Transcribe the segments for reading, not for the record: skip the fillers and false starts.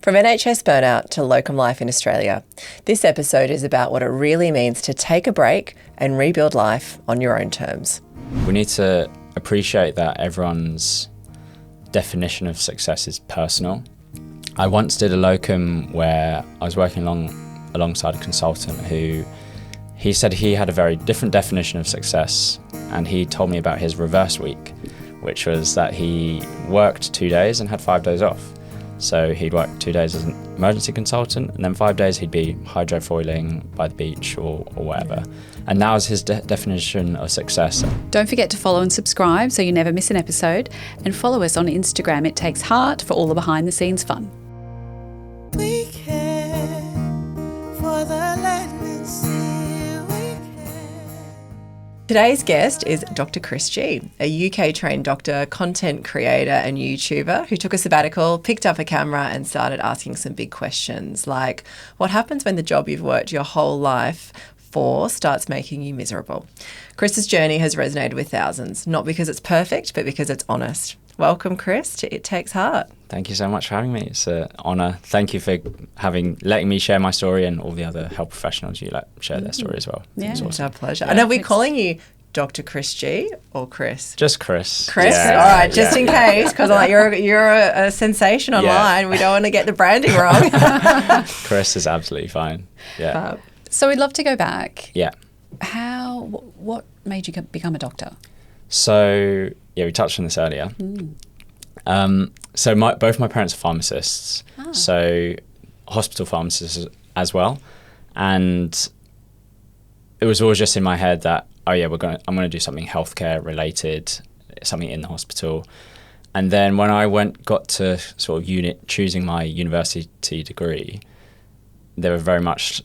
From NHS burnout to locum life in Australia, this episode is about what it really means to take a break and rebuild life on your own terms. We need to appreciate that everyone's definition of success is personal. I once did a locum where I was working alongside a consultant who he said he had a very different definition of success, and he told me about his reverse week, which was that he worked 2 days and had 5 days off. So he'd work 2 days as an emergency consultant, and then 5 days he'd be hydrofoiling by the beach or whatever. And that was his definition of success. Don't forget to follow and subscribe so you never miss an episode. And follow us on Instagram. It Takes Heart for all the behind the scenes fun. We care for the land and sea. We care. Today's guest is Dr. Chris G, a UK-trained doctor, content creator and YouTuber who took a sabbatical, picked up a camera and started asking some big questions like, what happens when the job you've worked your whole life for starts making you miserable? Chris's journey has resonated with thousands, not because it's perfect, but because it's honest. Welcome, Chris, to It Takes Heart. Thank you so much for having me. It's an honour. Thank you for letting me share my story, and all the other health professionals you let share their story as well. Yeah. It's It's awesome. our pleasure. Yeah. And are we calling you Dr. Chris G or Chris? Just Chris. Chris? Yeah, All right, just in yeah. case, because like, you're a sensation online. We don't want to get the branding wrong. Chris is absolutely fine. Yeah. So we'd love to go back. Yeah. What made you become a doctor? So, yeah, we touched on this earlier. So both my parents are pharmacists, so hospital pharmacists as well. And it was always just in my head that, oh yeah, I'm going to do something healthcare related, something in the hospital. And then when I got to sort of choosing my university degree, they were very much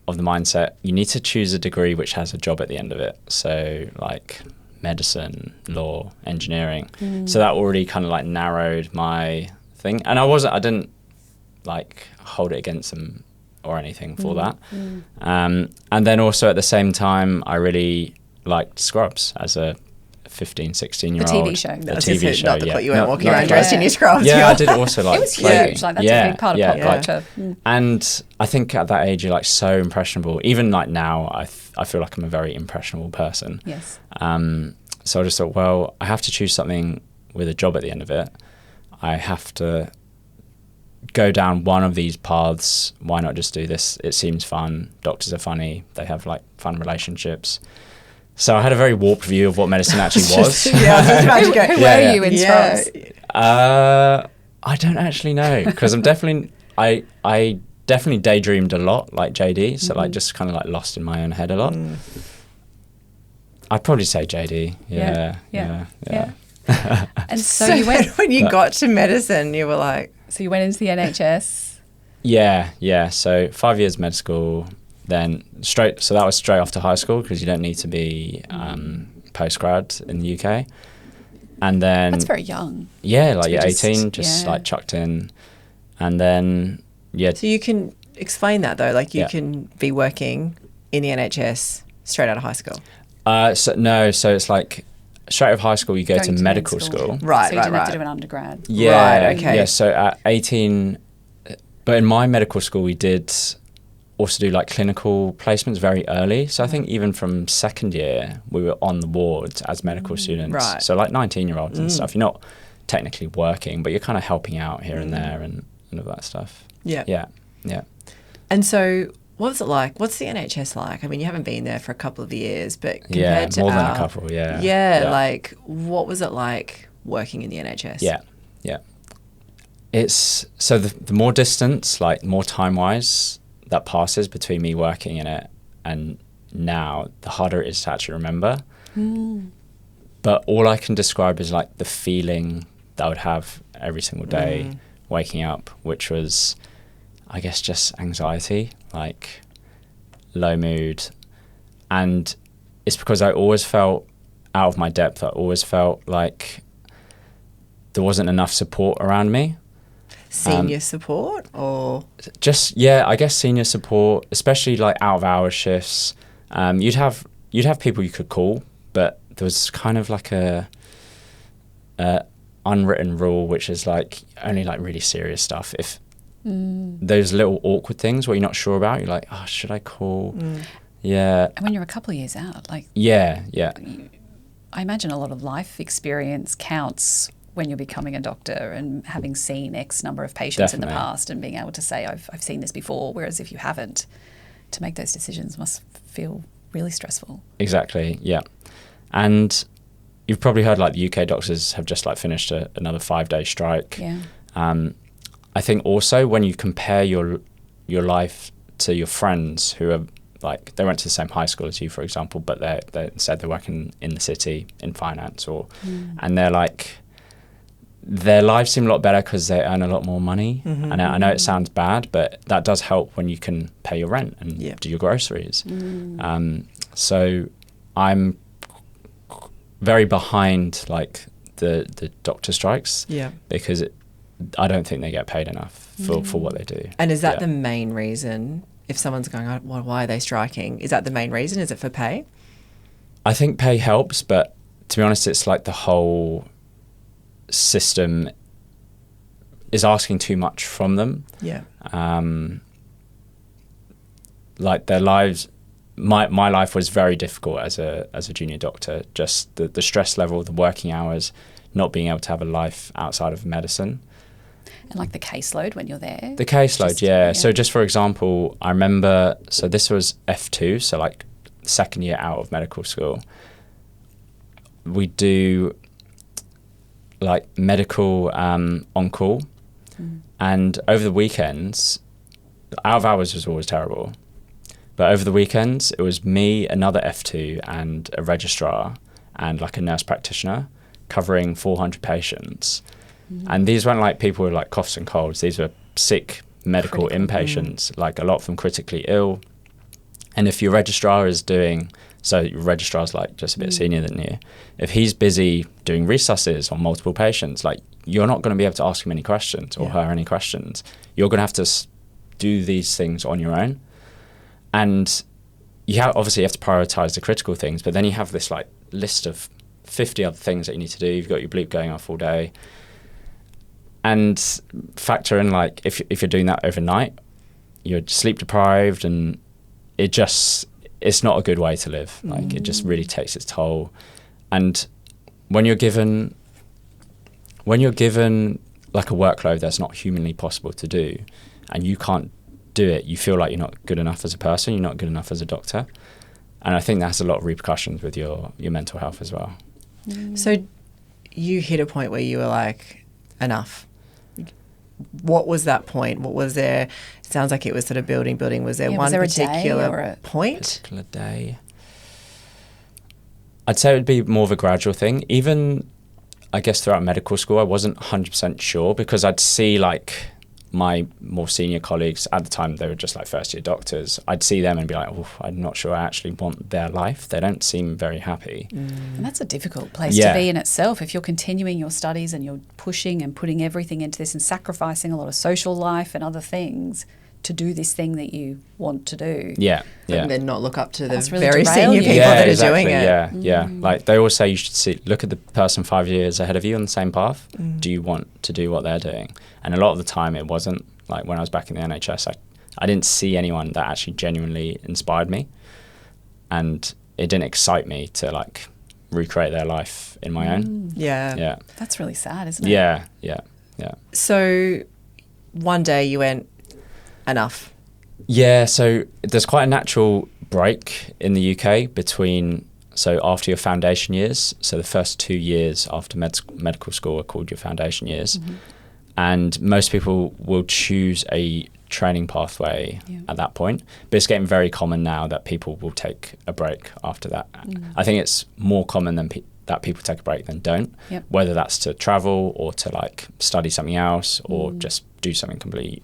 of the mindset, you need to choose a degree which has a job at the end of it. So like medicine, law, engineering. So that already kind of like narrowed my thing. And I didn't like hold it against them or anything for that. And then also at the same time, I really liked Scrubs as a 15, 16-year-old. The TV show. That's TV just show, not the yeah. plot you weren't No, walking not around the dressed plot. in your scrubs. Yeah, I did also like It was clothing. huge. Like that's a big part of pop culture. And I think at that age, you're like so impressionable. Even like now, I feel like I'm a very impressionable person. Yes. So I just thought, well, I have to choose something with a job at the end of it. I have to go down one of these paths. Why not just do this? It seems fun. Doctors are funny. They have like fun relationships. So I had a very warped view of what medicine actually was. Yeah, I was just about to go. Who were you in Yeah. Scrubs? I don't actually know, because I'm definitely I definitely daydreamed a lot, like JD. So like just kind of like lost in my own head a lot. I'd probably say JD. Yeah. And so you went. when you got to medicine, you were like, So you went into the NHS. Yeah. So 5 years med school, then so that was straight after high school, because you don't need to be postgrad in the UK. And then That's very young. yeah, like be you're just- 18, just yeah. like chucked in, and then so you can explain that though, like you Yeah. can be working in the NHS straight out of high school. So it's like straight out of high school you go Going to med medical school. school. Right, So you right, didn't have to right. do an undergrad. Yeah, Right, okay. Yeah, so at 18, but in my medical school we did also do like clinical placements very early. So I think even from second year we were on the wards as medical students. Right. So like 19-year-olds and stuff. You're not technically working, but you're kind of helping out here and there and all that stuff. Yeah. Yeah. And so what's it like? What's the NHS like? I mean, you haven't been there for a couple of years, but compared Yeah, to more than a our- couple, yeah. Yeah, like what was it like working in the NHS? Yeah. It's so the more distance, like more time-wise, that passes between me working in it and now, the harder it is to actually remember. But all I can describe is like the feeling that I would have every single day waking up, which was, I guess, just anxiety, like low mood. And it's because I always felt out of my depth. I always felt like there wasn't enough support around me. Senior support or? Just, yeah, I guess senior support, especially like out of hour shifts. You'd have people you could call, but there was kind of like a unwritten rule, which is like only like really serious stuff. those little awkward things where you're not sure about. You're like, oh, should I call? Yeah. And when you're a couple of years out, like, Yeah. I imagine a lot of life experience counts when you're becoming a doctor and having seen X number of patients in the Definitely. past and being able to say, I've seen this before. Whereas if you haven't, to make those decisions must feel really stressful. Exactly. Yeah. And you've probably heard like the UK doctors have just like finished another 5-day strike. Yeah. I think also when you compare your life to your friends who are like, they went to the same high school as you, for example, but they said they're working in the city in finance and they're like, their lives seem a lot better because they earn a lot more money. And I know it sounds bad, but that does help when you can pay your rent and do your groceries. So I'm very behind like the doctor strikes because I don't think they get paid enough for what they do. And is that the main reason? If someone's going, oh, well, why are they striking? Is that the main reason? Is it for pay? I think pay helps, but to be honest, it's like the whole system is asking too much from them. Yeah. Like their lives, my life was very difficult as a junior doctor. Just the stress level, the working hours, not being able to have a life outside of medicine. And like the caseload when you're there? The caseload, yeah. So just for example, I remember, so this was F2, so like second year out of medical school. We do like medical on-call. And over the weekends, out of hours was always terrible. But over the weekends, it was me, another F2 and a registrar and like a nurse practitioner covering 400 patients. And these weren't like people with like coughs and colds. These were sick medical inpatients, like a lot of them critically ill. And if your registrar is doing, so your registrar's like just a bit senior than you, if he's busy doing resusces on multiple patients, like you're not going to be able to ask him any questions or her any questions. You're going to have to do these things on your own. And you obviously have to prioritize the critical things, but then you have this like list of 50 other things that you need to do. You've got your bleep going off all day. And factor in like if you're doing that overnight, you're sleep deprived, and it's not a good way to live. Like it just really takes its toll. And when you're given like a workload that's not humanly possible to do, and you can't do it, you feel like you're not good enough as a person, you're not good enough as a doctor. And I think that has a lot of repercussions with your mental health as well. So you hit a point where you were like, enough. What was that point? What was there? It sounds like it was sort of building. Was there one particular point? Particular day? I'd say it would be more of a gradual thing. Even, I guess, throughout medical school, I wasn't 100% sure because I'd see like my more senior colleagues at the time, they were just like first year doctors. I'd see them and be like, oh, I'm not sure I actually want their life. They don't seem very happy. And that's a difficult place to be in itself. If you're continuing your studies and you're pushing and putting everything into this and sacrificing a lot of social life and other things to do this thing that you want to do. And then not look up to the really very derail senior you. people that are doing it. Yeah. Like they always say you should look at the person 5 years ahead of you on the same path. Do you want to do what they're doing? And a lot of the time it wasn't. Like when I was back in the NHS, I didn't see anyone that actually genuinely inspired me. And it didn't excite me to like recreate their life in my own. Yeah. That's really sad, isn't it? Yeah. So one day you went, enough. Yeah, so there's quite a natural break in the UK between, so after your foundation years, so the first 2 years after medical school are called your foundation years. And most people will choose a training pathway at that point. But it's getting very common now that people will take a break after that. I think it's more common than that people take a break than don't, whether that's to travel or to like study something else or just do something completely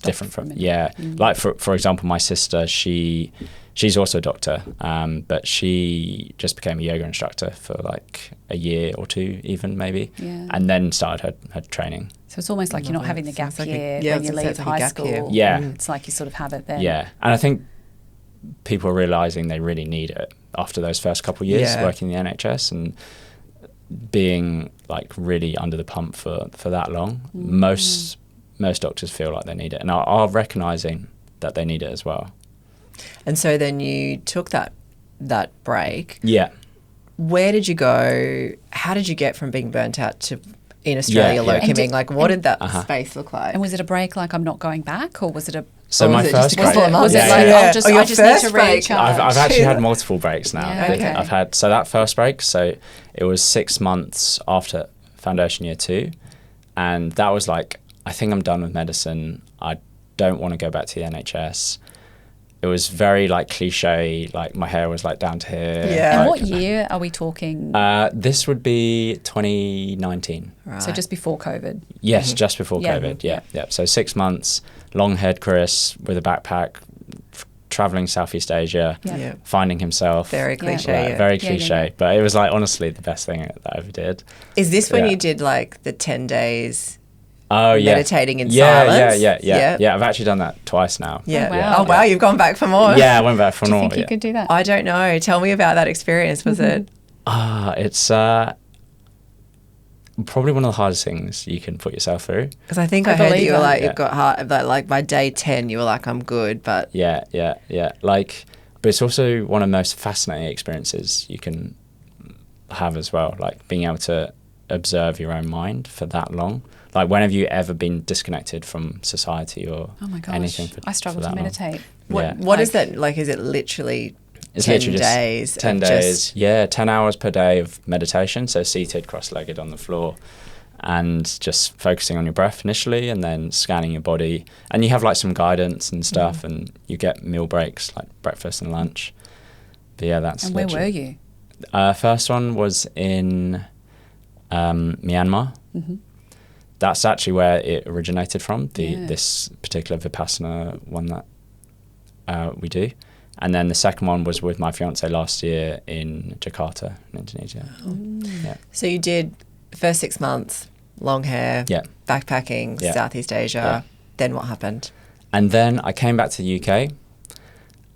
different from it. Like for example, my sister, she's also a doctor, but she just became a yoga instructor for like a year or two even maybe, and then started her training. So it's almost like you're not having the gap year when you leave high school. It's like you sort of have it then. And I think people are realising they really need it after those first couple of years working in the NHS and being like really under the pump for that long. Most most doctors feel like they need it and are recognising that they need it as well. And so then you took that break. Yeah. Where did you go? How did you get from being burnt out to in Australia Yeah, yeah. locuming? Like, what did that space look like? And was it a break like I'm not going back, or was it a... So Or my was it just first a couple break, of months? Was it like, Yeah. I just your need to first break? recharge? I've actually had multiple breaks now. Yeah, okay. I've had, so that first break, so it was 6 months after foundation year 2, and that was like, I think I'm done with medicine. I don't want to go back to the NHS. It was very like cliche, like my hair was like down to here. Yeah. And like, what year are we talking? This would be 2019. Right. So just before COVID. Yes, just before Yeah. COVID. Yeah. So 6 months, long-haired Chris with a backpack, traveling Southeast Asia, Yeah. Yeah. finding himself. Very cliche. Right, yeah. very Yeah, yeah, cliche, yeah. but it was like honestly the best thing that I ever did. Is this when Yeah. you did like the 10 days Oh yeah, meditating in yeah, silence? Yeah. I've actually done that twice now. Yeah. Oh, wow. Oh, wow. You've gone back for more. Yeah, I went back for Do you more. think you could do that? I don't know. Tell me about that experience. Was it? It's probably one of the hardest things you can put yourself through. Because I think I I heard that believe you were that. like, Yeah. you've got heart, like by day 10, you were like, I'm good. But Yeah. Like, but it's also one of the most fascinating experiences you can have as well. Like being able to observe your own mind for that long. Like, when have you ever been disconnected from society or Oh my gosh. anything? For, I struggle for to that long? meditate. what is Like- that? Like, is it literally It's 10 literally just days? 10 of days. just- Yeah, 10 hours per day of meditation. So seated, cross-legged on the floor, and just focusing on your breath initially, and then scanning your body. And you have like some guidance and stuff, and you get meal breaks like breakfast and lunch. But yeah, that's. And where were literally- you? First one was in Myanmar. Mm-hmm. That's actually where it originated from. Yeah. This particular Vipassana one that we do. And then the second one was with my fiance last year in Jakarta, in Indonesia. Yeah. So you did the first 6 months, long hair, Yeah. backpacking, Yeah. Southeast Asia. Yeah. Then what happened? And then I came back to the UK,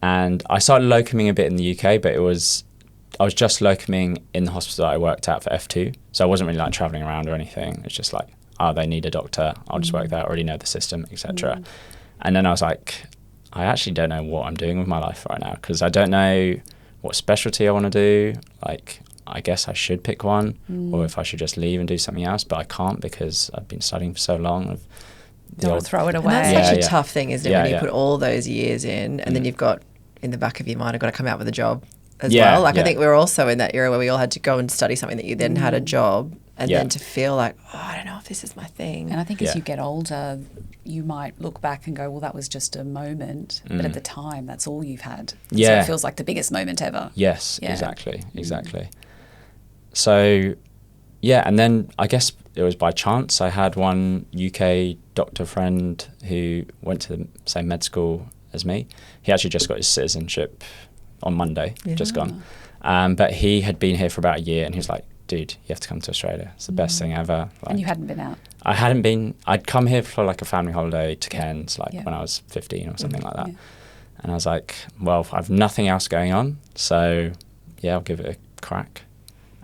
and I started locuming a bit in the UK, but I was just locuming in the hospital that I worked at for F2. So I wasn't really like traveling around or anything. It's just like, oh, they need a doctor. I'll just work there. I already know the system, etc. And then I was like, I actually don't know what I'm doing with my life right now, because I don't know what specialty I want to do. Like, I guess I should pick one, or if I should just leave and do something else, but I can't because I've been studying for so long. Don't want to throw it And away. that's Yeah, such a yeah. tough thing, isn't it? Yeah, when you yeah. put all those years in, and then you've got in the back of your mind, I've got to come out with a job as Yeah, well. Like, I yeah. think we were also in that era where we all had to go and study something that you then had a job, and Yeah. then to feel like, oh, I don't know if this is my thing. And I think as Yeah. you get older, you might look back and go, well, that was just a moment. But at the time, that's all you've had. So Yeah. it feels like the biggest moment ever. Yes, Yeah. exactly. So, yeah, and then I guess it was by chance. I had one UK doctor friend who went to the same med school as me. He actually just got his citizenship on Monday, just gone. But he had been here for about a year, and he was like, dude, you have to come to Australia. It's the best thing ever. Like, And you hadn't been out. I hadn't been. I'd come here for like a family holiday to Cairns, like Yeah. when I was 15 or something like that. Yeah. And I was like, well, I've nothing else going on, so yeah, I'll give it a crack.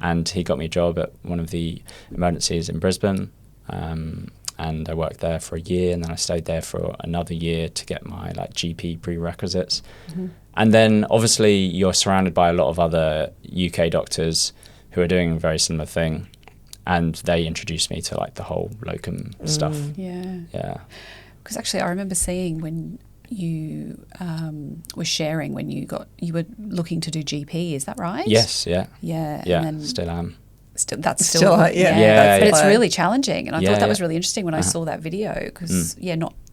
And he got me a job at one of the emergencies in Brisbane, and I worked there for a year, and then I stayed there for another year to get my like GP prerequisites. And then obviously you're surrounded by a lot of other UK doctors who are doing a very similar thing, and they introduced me to like the whole locum stuff. Yeah. Yeah. Because actually, I remember seeing when you were sharing when you were looking to do GP. Is that right? Yes. Yeah. Yeah. Yeah. And then Still am. that's Still, still, yeah. Yeah, that's But the it's plan. really challenging, and I Yeah, thought that was yeah. really interesting when I saw that video because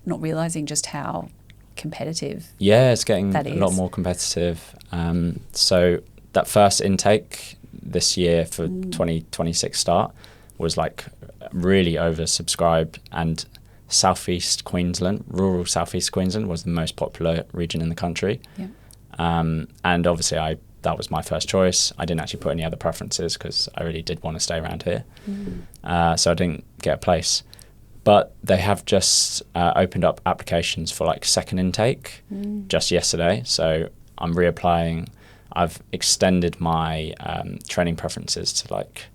not realizing just how competitive. Yeah, it's getting That a lot is. more competitive. So that first intake this year for 2026 start was like really oversubscribed, and Southeast Queensland, rural Southeast Queensland, was the most popular region in the country. Yeah. And obviously that was my first choice. I didn't actually put any other preferences because I really did want to stay around here. So I didn't get a place. But they have just opened up applications for like second intake just yesterday. So I'm reapplying. I've extended my training preferences to like,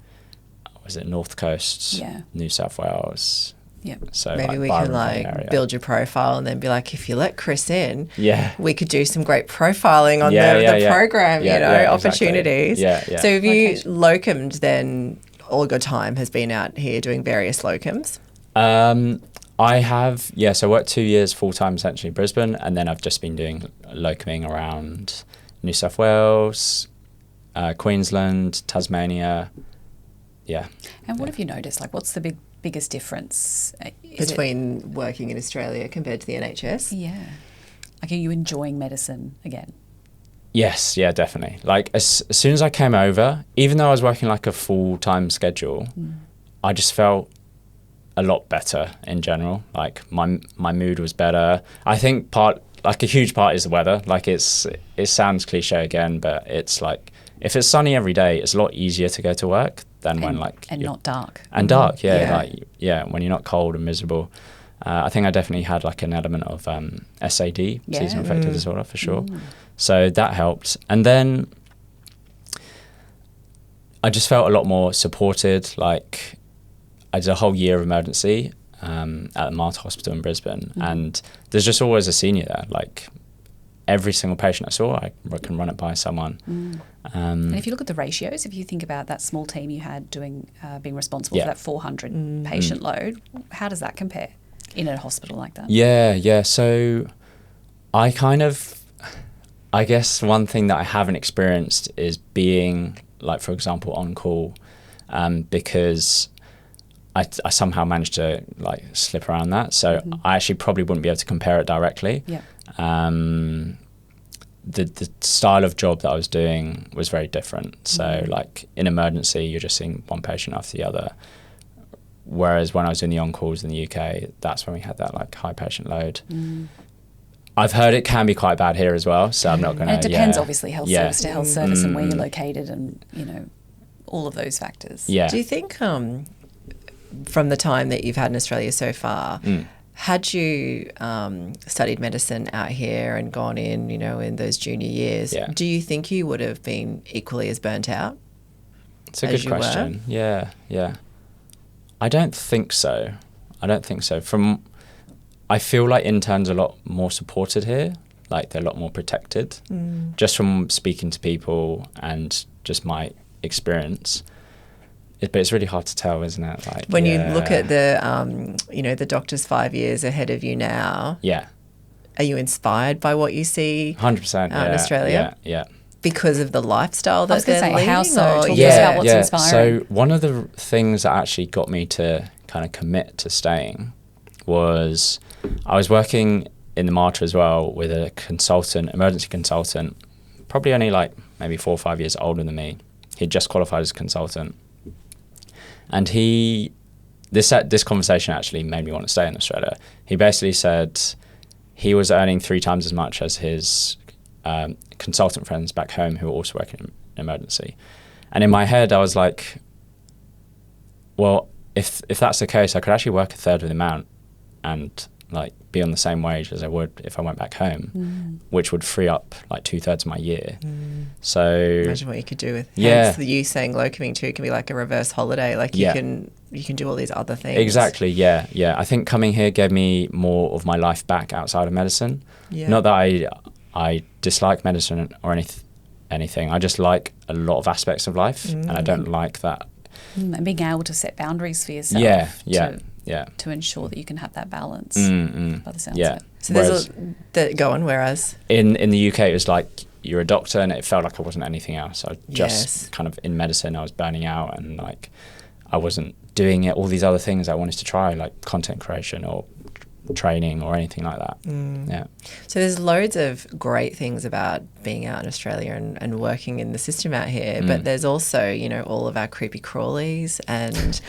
was it North Coast, Yeah. New South Wales, Yeah. So Maybe we Byron can Plain area. build your profile and then be like, if you let Chris in, Yeah. we could do some great profiling on Yeah, the yeah. program, Yeah, you know, yeah, exactly. opportunities. Yeah, yeah. So have you Location. locumed then, all your time has been out here doing various locums? I have, so I worked 2 years full-time essentially in Brisbane, and then I've just been doing locuming around New South Wales, Queensland, Tasmania. Yeah. And what have you noticed? Like, what's the biggest difference? Between working in Australia compared to the NHS? Yeah. Like, are you enjoying medicine again? Yes, yeah, definitely. Like as soon as I came over, even though I was working like a full-time schedule, I just felt a lot better in general. Like my mood was better. I think a huge part is the weather. Like it sounds cliche again, but it's like if it's sunny every day, it's a lot easier to go to work than when like not dark. And dark, Yeah. when you're not cold and miserable. I think I definitely had like an element of SAD, seasonal affective disorder, for sure. So that helped. And then I just felt a lot more supported. Like I did a whole year of emergency at the Mater Hospital in Brisbane, and there's just always a senior there. Like every single patient I saw, I can run it by someone. And if you look at the ratios, if you think about that small team you had doing being responsible for that 400 patient load, how does that compare in a hospital like that? Yeah. So I guess one thing that I haven't experienced is being like, for example, on call, because I somehow managed to like slip around that. So I actually probably wouldn't be able to compare it directly. Yeah. The style of job that I was doing was very different. So like in emergency, you're just seeing one patient after the other. Whereas when I was doing the on-calls in the UK, that's when we had that like high patient load. I've heard it can be quite bad here as well, so I'm not going to... And it depends, obviously, health service to health service and where you're located and, you know, all of those factors. Yeah. Do you think from the time that you've had in Australia so far, had you studied medicine out here and gone in, you know, in those junior years, do you think you would have been equally as burnt out? It's a good question. Yeah. I don't think so. I feel like interns are a lot more supported here. Like they're a lot more protected. Just from speaking to people and just my experience. But it's really hard to tell, isn't it? Like when you look at the, the doctors 5 years ahead of you now. Yeah. Are you inspired by what you see 100%, out in Australia? Yeah. Because of the lifestyle that they're leading? How so? Talk Or- to us about what's inspiring. So one of the things that actually got me to kind of commit to staying was I was working in the Mater as well with a emergency consultant, probably only like maybe 4 or 5 years older than me. He'd just qualified as a consultant. And this conversation actually made me want to stay in Australia. He basically said he was earning 3 times as much as his consultant friends back home who were also working in emergency. And in my head, I was like, well, if that's the case, I could actually work a third of the amount and like be on the same wage as I would if I went back home, which would free up like 2/3 of my year. So imagine what you could do with you saying locuming too can be like a reverse holiday. Like you can do all these other things. Exactly. Yeah. I think coming here gave me more of my life back outside of medicine. Yeah. Not that I dislike medicine or anything. I just like a lot of aspects of life, and I don't like that. And being able to set boundaries for yourself. To ensure that you can have that balance. By the sounds of it. So there's go on. Whereas in the UK, it was like you're a doctor, and it felt like I wasn't anything else. I just kind of in medicine, I was burning out, and like I wasn't doing all these other things I wanted to try, like content creation or training or anything like that. Yeah. So there's loads of great things about being out in Australia and working in the system out here, but there's also, all of our creepy crawlies, and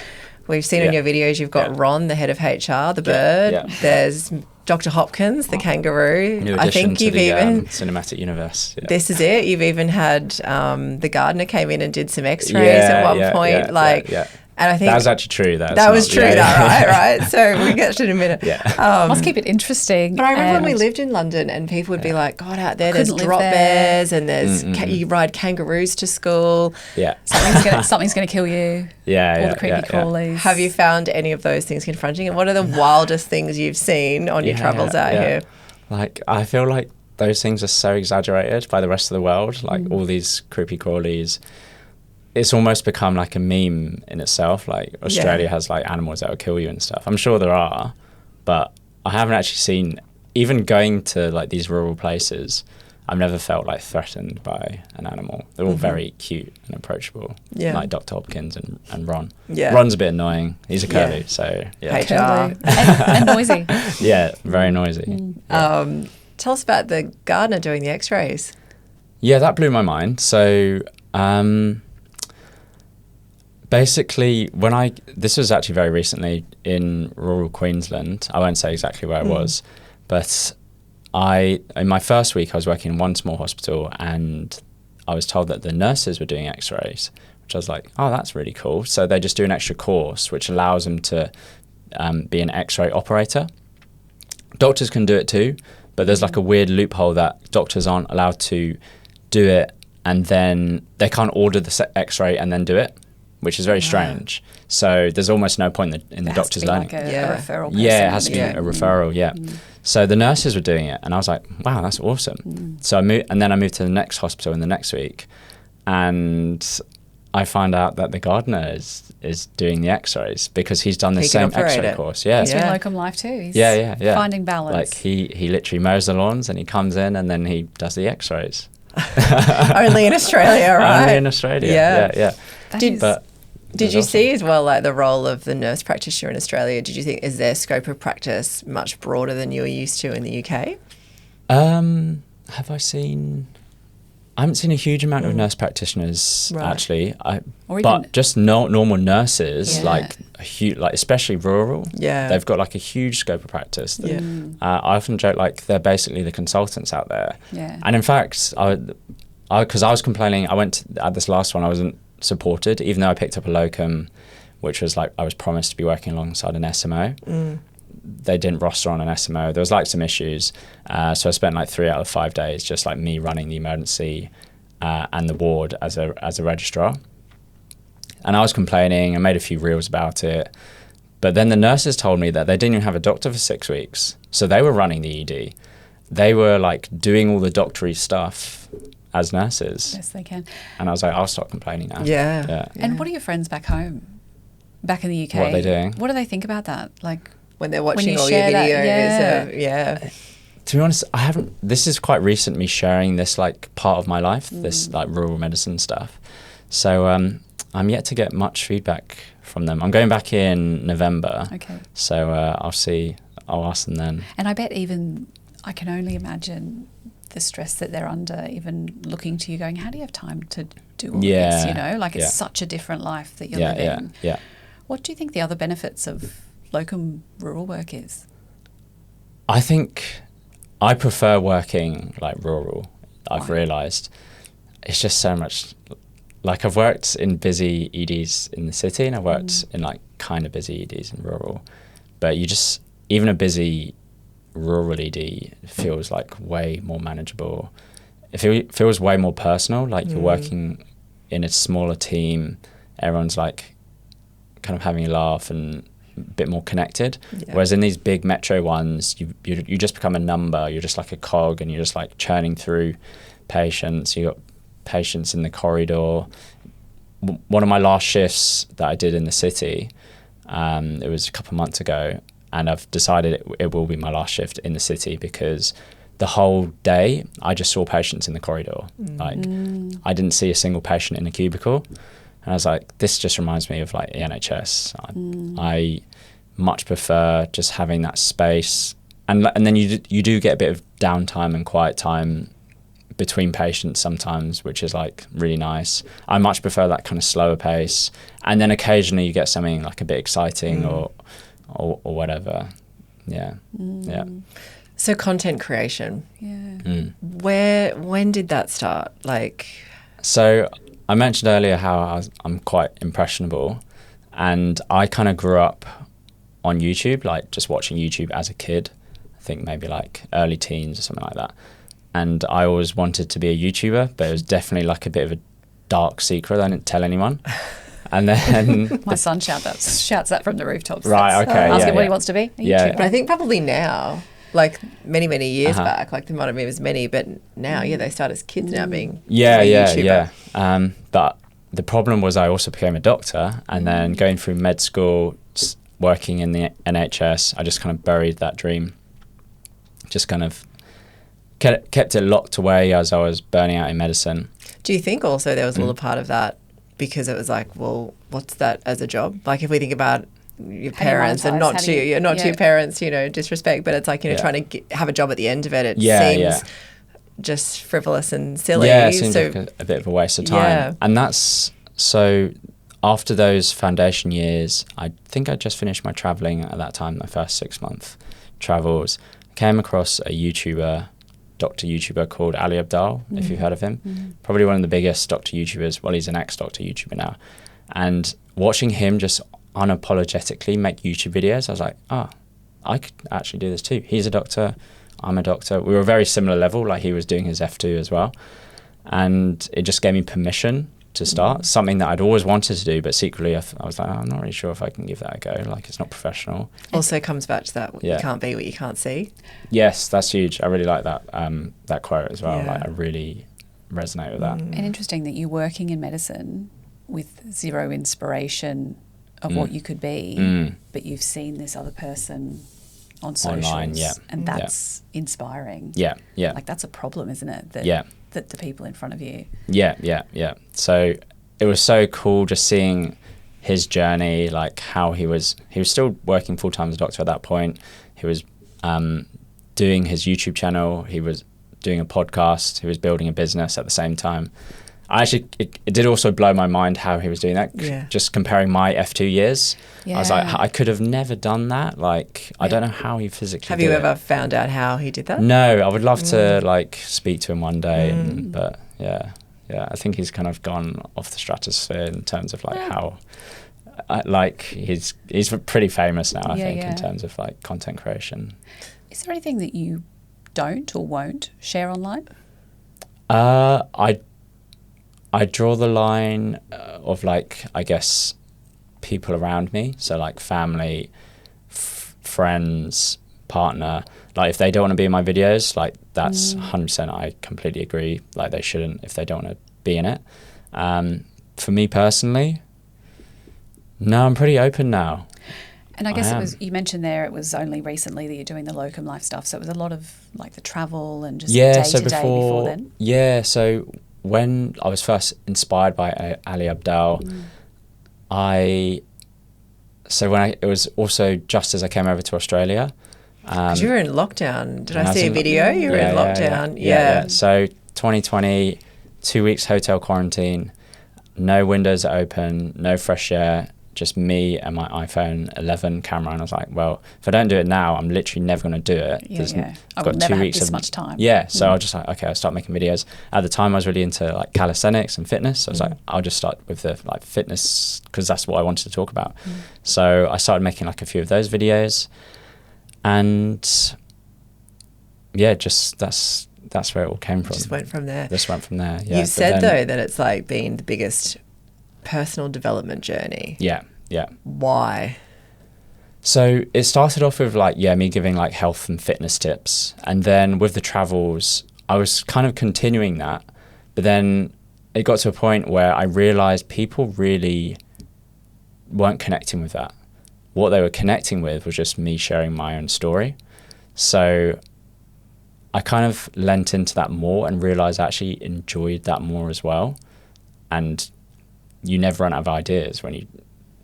we've seen in your videos you've got Ron, the head of HR, the bird. Yeah. There's Dr. Hopkins, the kangaroo. New addition I think to you've the even cinematic universe. Yeah. This is it. You've even had the gardener came in and did some X-rays at one point. And I think that was actually true. That was true, right? So we get to it in a minute. Yeah. Must keep it interesting. But I remember when we lived in London and people would be like, God, out there, there's drop bears and there's you ride kangaroos to school. Yeah. Something's going to kill you. Yeah. All the creepy crawlies. Have you found any of those things confronting? And what are the wildest things you've seen on your travels out here? Like, I feel like those things are so exaggerated by the rest of the world. Like all these creepy crawlies. It's almost become like a meme in itself. Like Australia has like animals that will kill you and stuff. I'm sure there are, but I haven't actually seen, even going to like these rural places, I've never felt like threatened by an animal. They're all very cute and approachable. Yeah. Like Dr. Hopkins and Ron. Yeah. Ron's a bit annoying. He's a curly, so yeah. HR. and noisy. Yeah, very noisy. Tell us about the gardener doing the x-rays. Yeah, that blew my mind. So basically, this was actually very recently in rural Queensland. I won't say exactly where it was, but in my first week, I was working in one small hospital and I was told that the nurses were doing x-rays, which I was like, oh, that's really cool. So they just do an extra course, which allows them to be an x-ray operator. Doctors can do it too, but there's like a weird loophole that doctors aren't allowed to do it and then they can't order the x-ray and then do it, which is very strange. So there's almost no point in the doctors learning. Like a referral person. Yeah, it has to be a referral, yeah. So the nurses were doing it and I was like, wow, that's awesome. So I moved to the next hospital in the next week and I find out that the gardener is doing the x-rays because he's done the same x-ray course. Yeah. He's doing locum life too. He's yeah. finding balance. Like he literally mows the lawns and he comes in and then he does the x-rays. Only in Australia, right? Only in Australia, yeah. Did you see as well, like the role of the nurse practitioner in Australia? Did you think, is their scope of practice much broader than you were used to in the UK? Have I seen? I haven't seen a huge amount of nurse practitioners actually, but just normal nurses, like especially rural. Yeah, they've got like a huge scope of practice. I often joke like they're basically the consultants out there. Yeah, and in fact, because I was complaining, at this last one, I wasn't supported, even though I picked up a locum, which was like I was promised to be working alongside an SMO. They didn't roster on an SMO. There was like some issues, so I spent like 3 out of 5 days just like me running the emergency and the ward as a registrar. And I was complaining. I made a few reels about it, but then the nurses told me that they didn't even have a doctor for 6 weeks, so they were running the ED. They were like doing all the doctory stuff as nurses. Yes, they can. And I was like, I'll stop complaining now. Yeah. And what are your friends back home, back in the UK? What are they doing? What do they think about that? Like when they're watching all your videos? To be honest, I haven't. This is quite recent, me sharing this like part of my life, this like rural medicine stuff. So I'm yet to get much feedback from them. I'm going back in November. Okay. So I'll see. I'll ask them then. And I bet I can only imagine the stress that they're under, even looking to you going, how do you have time to do all this? You know, like it's such a different life that you're living. Yeah. What do you think the other benefits of locum rural work is? I think I prefer working like rural. I've realised it's just so much. Like I've worked in busy EDs in the city and I've worked in like kind of busy EDs in rural, but even a busy rural ED feels like way more manageable. It feels way more personal, like you're working in a smaller team, everyone's like kind of having a laugh and a bit more connected. Whereas in these big metro ones, you just become a number, you're just like a cog and you're just like churning through patients. You got patients in the corridor. One of my last shifts that I did in the city, it was a couple of months ago, and I've decided it will be my last shift in the city because the whole day I just saw patients in the corridor. Like I didn't see a single patient in a cubicle. And I was like, this just reminds me of like the NHS. I much prefer just having that space. And then you do get a bit of downtime and quiet time between patients sometimes, which is like really nice. I much prefer that kind of slower pace. And then occasionally you get something like a bit exciting or whatever. Yeah. So content creation. Yeah. When did that start? So I mentioned earlier how I'm quite impressionable, And I kind of grew up on YouTube, like just watching YouTube as a kid. I think maybe like early teens or something like that. And I always wanted to be a YouTuber, but it was definitely like a bit of a dark secret. I didn't tell anyone. And then My son shouts that from the rooftops. Right, okay, Ask yeah, him what yeah. he wants to be. A Yeah. YouTuber. But I think probably now, like many years Uh-huh. back, like there might have been as many, but now, they start as kids now being yeah, a yeah, YouTuber. yeah. But the problem was I also became a doctor, and then going through med school, working in the NHS, I just kind of buried that dream. Just kind of kept it locked away as I was burning out in medicine. Do you think also there was a little part of that because it was like, well, what's that as a job? Like if we think about your parents and not to your parents, disrespect, but it's like, trying to have a job at the end of it. It seems just frivolous and silly. Yeah, it seems like a bit of a waste of time. Yeah. And that's, so after those foundation years, I think I just finished my traveling at that time, my first 6-month travels. I came across a doctor YouTuber called Ali Abdaal, if you've heard of him. Probably one of the biggest doctor YouTubers. Well, he's an ex-doctor YouTuber now. And watching him just unapologetically make YouTube videos, I was like, I could actually do this too. He's a doctor, I'm a doctor. We were a very similar level, like he was doing his F2 as well. And it just gave me permission to start, something that I'd always wanted to do, but secretly I was like, I'm not really sure if I can give that a go. Like, it's not professional. Also comes back to that, you can't be what you can't see. Yes, that's huge. I really like that that quote as well. Yeah. Like, I really resonate with that. And interesting that you're working in medicine with zero inspiration of what you could be, but you've seen this other person on socials. Online, yeah. And that's inspiring. Yeah, yeah. Like, that's a problem, isn't it? That the people in front of you. Yeah. So it was so cool just seeing his journey, like how he was still working full-time as a doctor at that point. He was doing his YouTube channel. He was doing a podcast. He was building a business at the same time. It did also blow my mind how he was doing that. Yeah. Just comparing my F2 years. Yeah. I was like, I could have never done that. Like, I don't know how he physically Have did you it. ever found out how he did that? No, I would love to like speak to him one day, but I think he's kind of gone off the stratosphere in terms of like how, like he's pretty famous now. I think in terms of like content creation. Is there anything that you don't or won't share online? I draw the line of like, I guess, people around me. So like family, friends, partner. Like if they don't want to be in my videos, like that's 100%, I completely agree. Like they shouldn't if they don't want to be in it. For me personally, no, I'm pretty open now. And I guess you mentioned there it was only recently that you're doing the locum life stuff. So it was a lot of like the travel and just day-to-day before then? Yeah, so when I was first inspired by Ali Abdaal, it was also just as I came over to Australia. Because you were in lockdown. Did I see a video? You were in lockdown. Yeah. So 2020, 2 weeks hotel quarantine, no windows open, no fresh air, just me and my iPhone 11 camera. And I was like, well, if I don't do it now, I'm literally never going to do it. I've got 2 weeks of much time. Yeah. So I was just like, okay, I'll start making videos. At the time, I was really into like calisthenics and fitness. So I was like, I'll just start with the like fitness because that's what I wanted to talk about. So I started making like a few of those videos. And yeah, just that's where it all came from. Just went from there. Yeah. You've said though that it's like been the biggest personal development journey. Yeah. Why? So it started off with like, me giving like health and fitness tips. And then with the travels, I was kind of continuing that. But then it got to a point where I realized people really weren't connecting with that. What they were connecting with was just me sharing my own story. So I kind of lent into that more and realized I actually enjoyed that more as well. And you never run out of ideas when you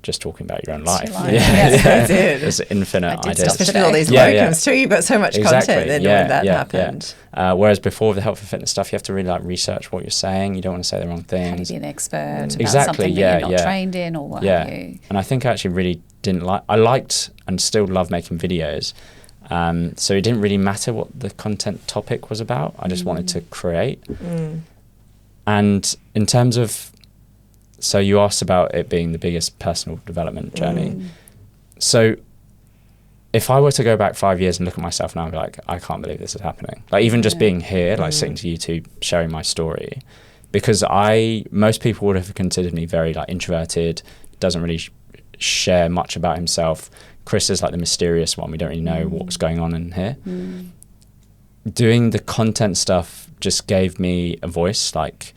just talking about your own life. That's it. There's infinite ideas. Especially all these locums too. You've got so much content then when that happened. Whereas before with the health and fitness stuff, you have to really like research what you're saying. You don't want to say the wrong things. Have to be an expert about something that you're not trained in or what have you. And I think I actually really I liked and still love making videos. So it didn't really matter what the content topic was about. I just wanted to create. And in terms of So you asked about it being the biggest personal development journey. So if I were to go back 5 years and look at myself now, I'd be like, I can't believe this is happening. Like even just being here, like sitting to YouTube, sharing my story, because most people would have considered me very like introverted, doesn't really share much about himself. Chris is like the mysterious one. We don't really know what's going on in here. Doing the content stuff just gave me a voice, like,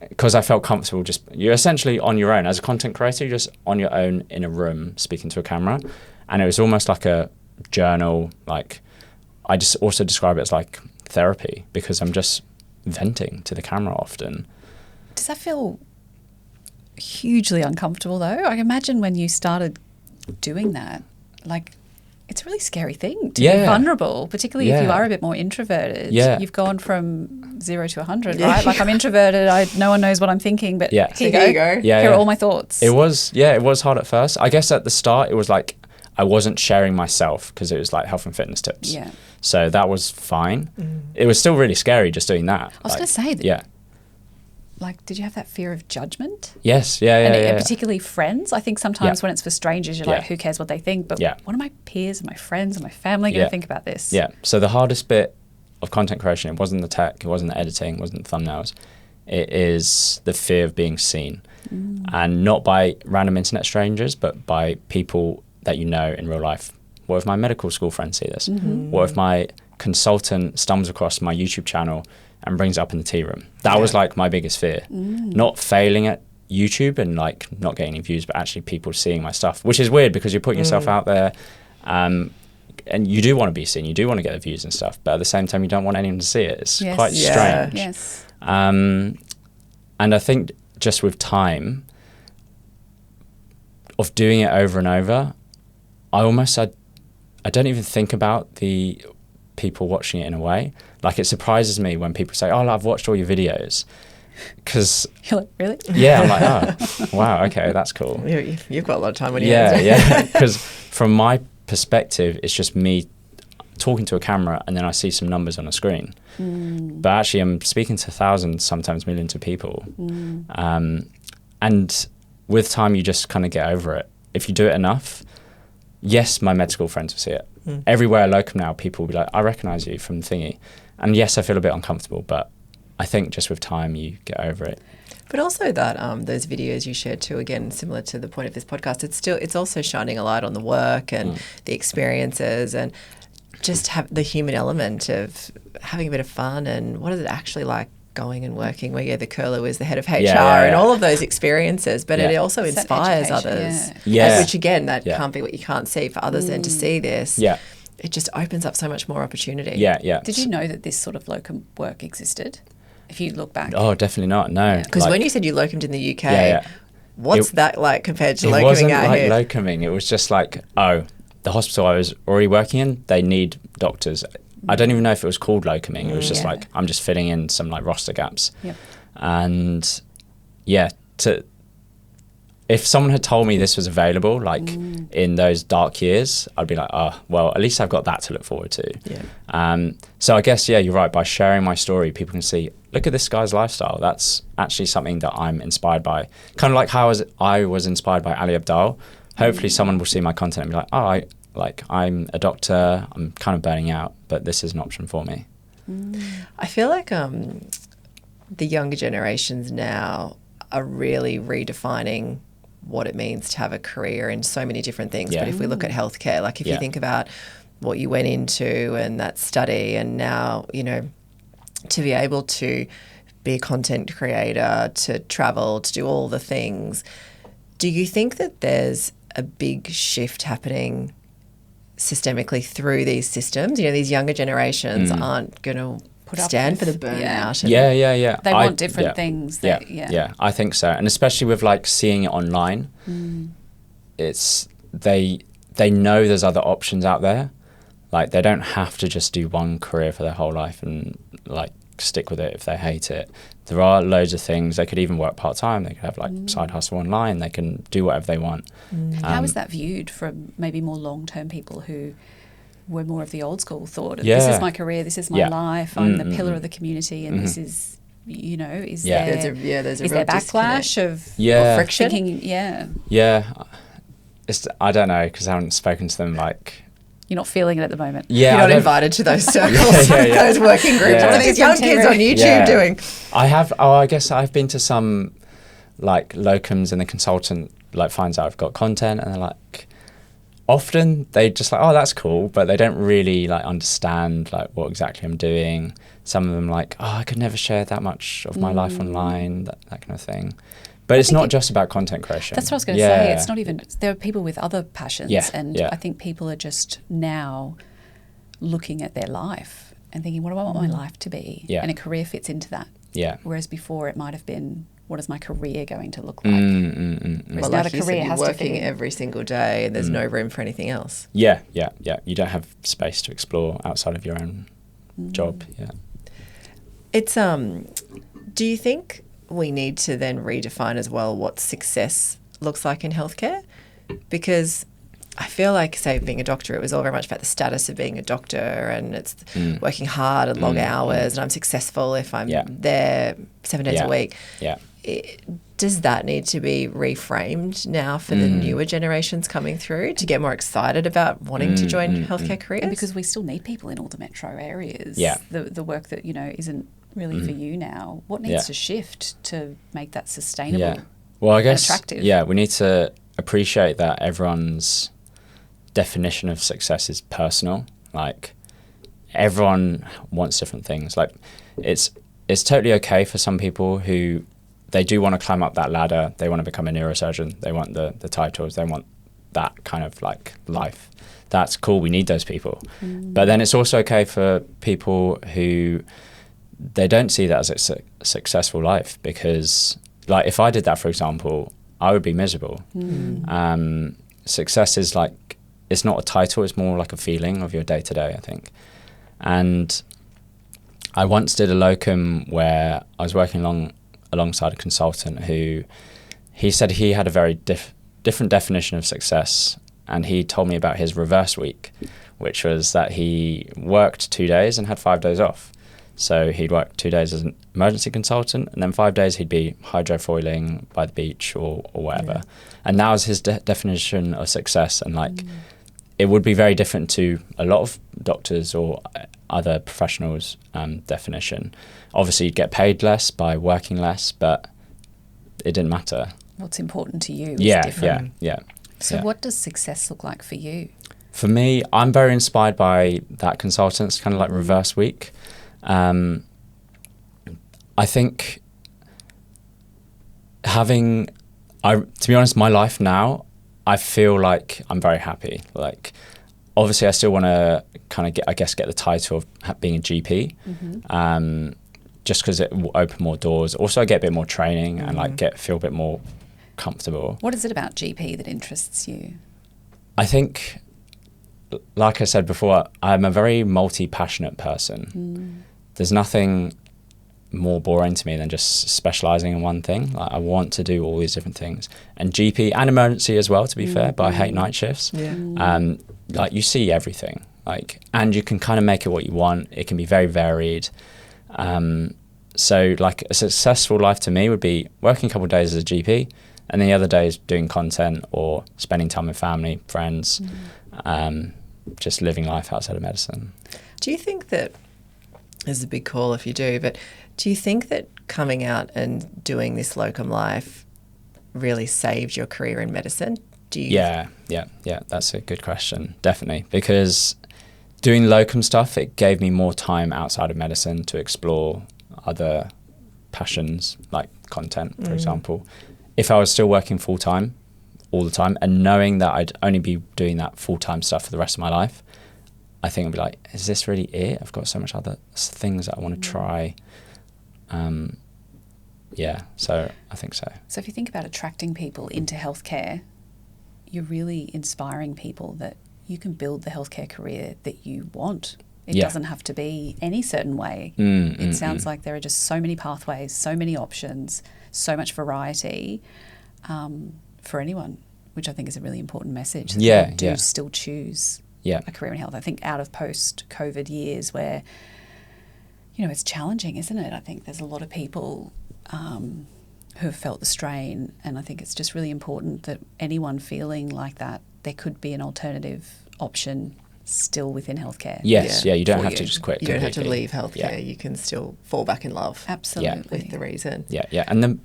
because I felt comfortable. Just you're essentially on your own as a content creator. You're just on your own in a room speaking to a camera, and it was almost like a journal. Like I just also describe it as like therapy, because I'm just venting to the camera often. Does that feel hugely uncomfortable though? I imagine when you started doing that, like it's a really scary thing to be vulnerable, particularly if you are a bit more introverted. You've gone from 0 to 100, right? Like I'm introverted, no one knows what I'm thinking, but here you go. Here are all my thoughts. It was hard at first. I guess at the start it was like I wasn't sharing myself because it was like health and fitness tips. Yeah. So that was fine. It was still really scary just doing that. I was going to say that. Yeah. Like, did you have that fear of judgment? Yes, and particularly friends. I think sometimes when it's for strangers, you're like, who cares what they think? But what are my peers and my friends and my family going to think about this? Yeah. So the hardest bit of content creation, it wasn't the tech, it wasn't the editing, it wasn't the thumbnails. It is the fear of being seen. And not by random internet strangers, but by people that you know in real life. What if my medical school friends see this? What if my consultant stumbles across my YouTube channel and brings it up in the tea room? That was like my biggest fear. Not failing at YouTube and like not getting any views, but actually people seeing my stuff, which is weird because you're putting yourself out there, and you do want to be seen, you do want to get the views and stuff, but at the same time you don't want anyone to see it. It's quite strange. Yes. And I think just with time of doing it over and over, I don't even think about the people watching it in a way. Like it surprises me when people say, oh, I've watched all your videos. Because you're like, really? Yeah, I'm like, oh, wow, okay, that's cool. You've got a lot of time on your hands. Yeah, because from my perspective, it's just me talking to a camera and then I see some numbers on a screen. But actually I'm speaking to thousands, sometimes millions of people. And with time, you just kind of get over it. If you do it enough, yes, my med school friends will see it. Everywhere I locum now, people will be like, I recognise you from Thingy. And yes, I feel a bit uncomfortable, but I think just with time, you get over it. But also that those videos you shared too, again, similar to the point of this podcast, it's also shining a light on the work and the experiences and just have the human element of having a bit of fun and what is it actually like going and working where the curler is the head of HR and all of those experiences, but it also inspires others. Which again, that can't be what you can't see for others then to see this. It just opens up so much more opportunity. Did you know that this sort of locum work existed? If you look back. Oh, definitely not. No. Because when you said you locumed in the UK, what's that like compared to locuming out here? It wasn't like locuming. It was just like, oh, the hospital I was already working in, they need doctors. I don't even know if it was called locuming. It was just like, I'm just filling in some like roster gaps. And if someone had told me this was available, like in those dark years, I'd be like, oh, well, at least I've got that to look forward to. So I guess, you're right. By sharing my story, people can see, look at this guy's lifestyle. That's actually something that I'm inspired by. Kind of like how I was inspired by Ali Abdaal. Hopefully someone will see my content and be like, oh, I'm a doctor, I'm kind of burning out, but this is an option for me. I feel like the younger generations now are really redefining what it means to have a career in so many different things. But if we look at healthcare, like if you think about what you went into and that study and now, to be able to be a content creator, to travel, to do all the things, do you think that there's a big shift happening systemically through these systems? These younger generations aren't going to stand for the burnout. They want different things. I think so. And especially with like seeing it online, it's they know there's other options out there. Like they don't have to just do one career for their whole life and like stick with it if they hate it. There are loads of things. They could even work part-time. They could have like side hustle online. They can do whatever they want. And how is that viewed from maybe more long-term people who were more of the old school thought of, this is my career, this is my life, I'm the pillar of the community and this is you know, is Yeah. there There's a is real there backlash disconnect. of Yeah. Or friction. thinking, Yeah. I don't know, because I haven't spoken to them, like... you're not feeling it at the moment? Yeah, You're I not don't- invited to those circles, those working groups. Yeah. What are these young kids on YouTube doing? I have. Oh, I guess I've been to some like locums, and the consultant like finds out I've got content, and they're like, often they just like, oh, that's cool, but they don't really like understand like what exactly I'm doing. Some of them like, oh, I could never share that much of my life online, that kind of thing. But it's not just about content creation. That's what I was going to say. It's not even, there are people with other passions. Yeah, And yeah. I think people are just now looking at their life and thinking, what do I want my life to be? Yeah. And a career fits into that. Yeah. Whereas before it might have been, what is my career going to look like? Whereas Well, now like the you said, career you're has to working fit in. every single day, and there's no room for anything else. Yeah. You don't have space to explore outside of your own job. Yeah. It's do you think we need to then redefine as well what success looks like in healthcare? Because I feel like, say, being a doctor, it was all very much about the status of being a doctor, and it's working hard and long hours, and I'm successful if I'm there 7 days a week. Yeah. Does that need to be reframed now for the newer generations coming through to get more excited about wanting to join healthcare careers? And because we still need people in all the metro areas. Yeah. The work that, you know, isn't really for you now. What needs to shift to make that sustainable? Yeah. Well, I guess, attractive? yeah, we need to appreciate that everyone's definition of success is personal. Like, everyone wants different things. Like, it's totally okay for some people who they do want to climb up that ladder. They want to become a neurosurgeon. They want the titles. They want that kind of like life. That's cool. We need those people. But then it's also okay for people who they don't see that as a successful life, because like if I did that, for example, I would be miserable. Success is like, it's not a title. It's more like a feeling of your day to day, I think. And I once did a locum where I was working alongside a consultant who he said he had a very different definition of success, and he told me about his reverse week, which was that he worked 2 days and had 5 days off. So he'd work 2 days as an emergency consultant, and then 5 days he'd be hydrofoiling by the beach or whatever. And that was his definition of success. And like, it would be very different to a lot of doctors or other professionals' definition. Obviously, you'd get paid less by working less, but it didn't matter. What's important to you is Yeah. different. So Yeah. what does success look like for you? For me, I'm very inspired by that consultant's kind of like reverse week. I think to be honest, my life now, I feel like I'm very happy. Like, obviously, I still want to kind of get the title of being a GP, just because it will open more doors. Also, I get a bit more training and like feel a bit more comfortable. What is it about GP that interests you? I think, like I said before, I'm a very multi-passionate person. There's nothing more boring to me than just specialising in one thing. Like, I want to do all these different things. And GP and emergency as well, to be fair, but I hate night shifts. Like, you see everything. Like, and you can kind of make it what you want. It can be very varied. So like a successful life to me would be working a couple of days as a GP, and then the other days doing content or spending time with family, friends, just living life outside of medicine. Do you think that, this is a big call if you do, but do you think that coming out and doing this locum life really saved your career in medicine? Yeah, that's a good question, definitely. Because doing locum stuff, it gave me more time outside of medicine to explore other passions, like content, for example. If I was still working full-time all the time and knowing that I'd only be doing that full-time stuff for the rest of my life, I think I'd be like, is this really it? I've got so much other things that I want to try. So I think so. So if you think about attracting people into healthcare, you're really inspiring people that you can build the healthcare career that you want. It doesn't have to be any certain way. It sounds like there are just so many pathways, so many options, so much variety for anyone, which I think is a really important message. That people do still choose a career in health. I think out of post-COVID years where, you know, it's challenging, isn't it? I think there's a lot of people who have felt the strain, and I think it's just really important that anyone feeling like that, there could be an alternative option still within healthcare. Yes, you don't have to just quit. You don't have to completely. leave healthcare. You can still fall back in love. Absolutely. With the reason. Yeah. And the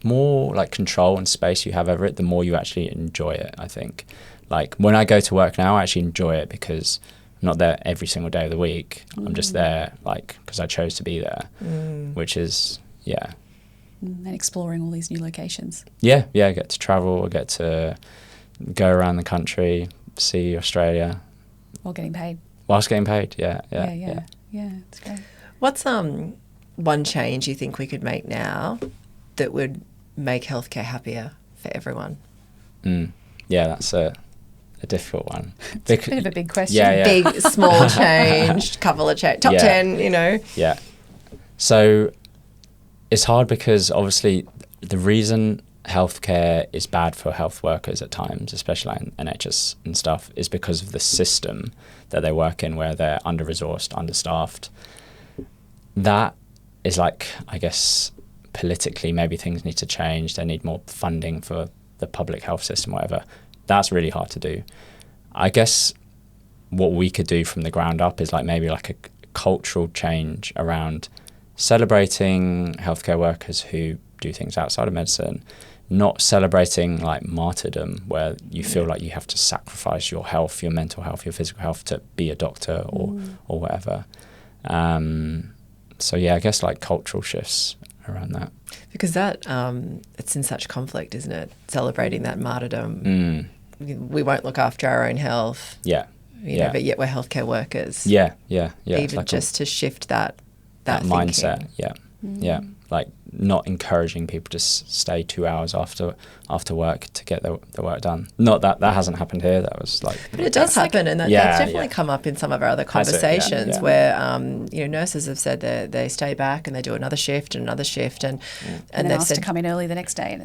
more like control and space you have over it, the more you actually enjoy it, I think. Like when I go to work now, I actually enjoy it because I'm not there every single day of the week. I'm just there like because I chose to be there, which is, And exploring all these new locations. Yeah, I get to travel, I get to go around the country, see Australia. While getting paid. Whilst getting paid, yeah. Yeah, it's great. What's one change you think we could make now that would make healthcare happier for everyone? Yeah, that's a difficult one. It's a bit of a big question. Yeah. Big, small change, couple of change, top 10, you know. Yeah. So it's hard because obviously the reason healthcare is bad for health workers at times, especially in NHS and stuff, is because of the system that they work in where they're under-resourced, understaffed. That is like, I guess, politically maybe things need to change. They need more funding for the public health system, whatever. That's really hard to do. I guess what we could do from the ground up is like maybe like a cultural change around celebrating healthcare workers who do things outside of medicine, not celebrating like martyrdom where you feel like you have to sacrifice your health, your mental health, your physical health to be a doctor or whatever. So yeah, I guess like cultural shifts around that. Because that, it's in such conflict, isn't it? Celebrating that martyrdom. We won't look after our own health. Yeah. You know, but yet we're healthcare workers. Yeah. Even like just to shift that mindset. Yeah. Like not encouraging people to stay 2 hours after work to get the work done. Not that hasn't happened here. That was like, but it does happen, and that's definitely come up in some of our other conversations where nurses have said that they stay back and they do another shift and and they've asked to come in early the next day, and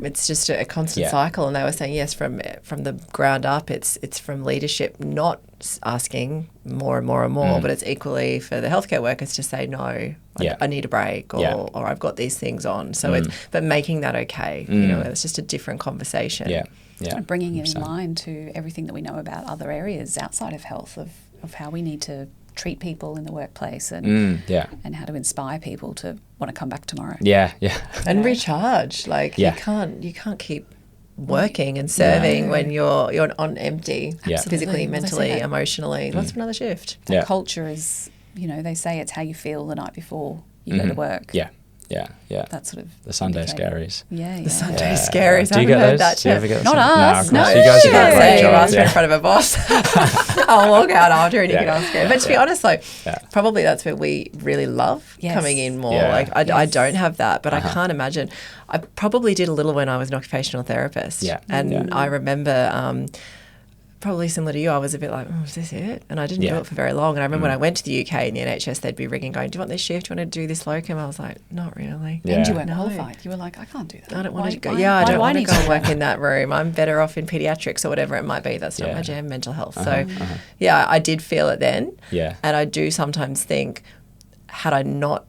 it's just a constant cycle. And they were saying yes, from the ground up, it's from leadership not asking more and more and more, but it's equally for the healthcare workers to say no. I need a break, or I've got these things on. So but making that okay, you know, it's just a different conversation. Yeah. And bringing it in line to everything that we know about other areas outside of health, of how we need to treat people in the workplace and how to inspire people to want to come back tomorrow. Yeah. And recharge. Like you can't keep working and serving when you're on empty, physically, mentally, emotionally. Let's have another shift. That culture is, you know, they say it's how you feel the night before you go to work. Yeah. That sort of the Sunday scaries. The Sunday scaries. Do you get heard those? that Do you ever get Not us. No, No. you guys are doing a great You job. ask me in front of a boss. I'll walk out after and you can ask it. But to be honest, though, probably that's where we really love coming in more. Yeah. Like I don't have that, but I can't imagine. I probably did a little when I was an occupational therapist. Yeah. And I remember probably similar to you, I was a bit like, is this it? And I didn't do it for very long. And I remember when I went to the UK in the NHS, they'd be ringing going, do you want this shift? Do you want to do this locum? I was like, not really. And you weren't qualified. You were like, I can't do that. I don't want to go. I don't want to go and work in that room. I'm better off in pediatrics or whatever it might be. That's not my jam, mental health. So, I did feel it then. Yeah. And I do sometimes think, had I not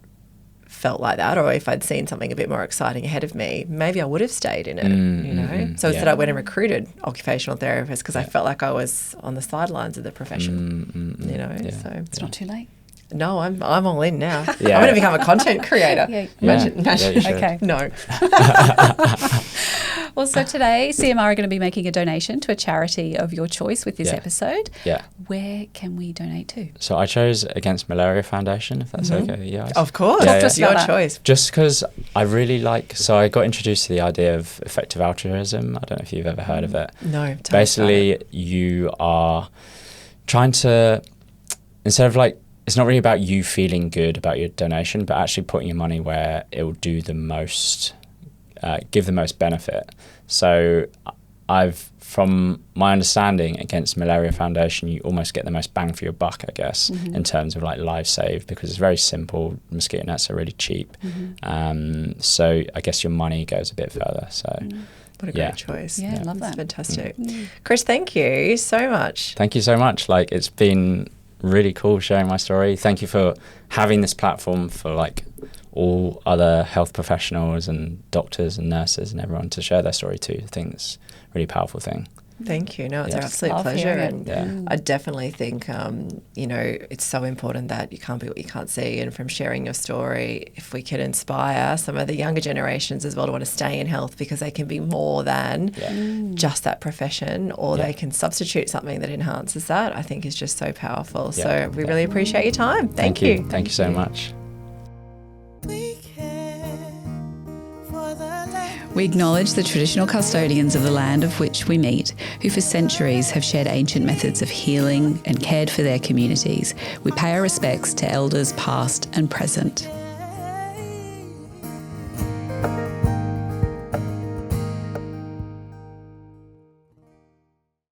felt like that, or if I'd seen something a bit more exciting ahead of me, maybe I would have stayed in it, you know. So instead I went and recruited occupational therapists because I felt like I was on the sidelines of the profession, you know. So it's not too late. No, I'm all in now. I'm going to become a content creator. Imagine. Okay. No. Well, so today CMR are going to be making a donation to a charity of your choice with this episode. Yeah. Where can we donate to? So I chose Against Malaria Foundation, if that's okay. Yeah. Of course. It's your choice. Just because I really so I got introduced to the idea of effective altruism. I don't know if you've ever heard of it. No. Basically, you are trying to, instead of like, it's not really about you feeling good about your donation, but actually putting your money where it will do the most, give the most benefit. So from my understanding, Against Malaria Foundation, you almost get the most bang for your buck, I guess, in terms of like lives saved, because it's very simple. Mosquito nets are really cheap. So I guess your money goes a bit further. So what a great choice. Yeah, I love that. Fantastic. Chris, thank you so much. Thank you so much. Like, it's been really cool sharing my story. Thank you for having this platform for like all other health professionals and doctors and nurses and everyone to share their story too. I think it's a really powerful thing. Thank you. No, it's our Yeah. absolute Love pleasure. hearing it. And I definitely think, it's so important that you can't be what you can't see. And from sharing your story, if we could inspire some of the younger generations as well to want to stay in health, because they can be more than just that profession, or they can substitute something that enhances that, I think is just so powerful. Yeah. So we really appreciate your time. Thank you. Thank you so much. We care for the land. We acknowledge the traditional custodians of the land of which we meet, who for centuries have shared ancient methods of healing and cared for their communities. We pay our respects to elders past and present.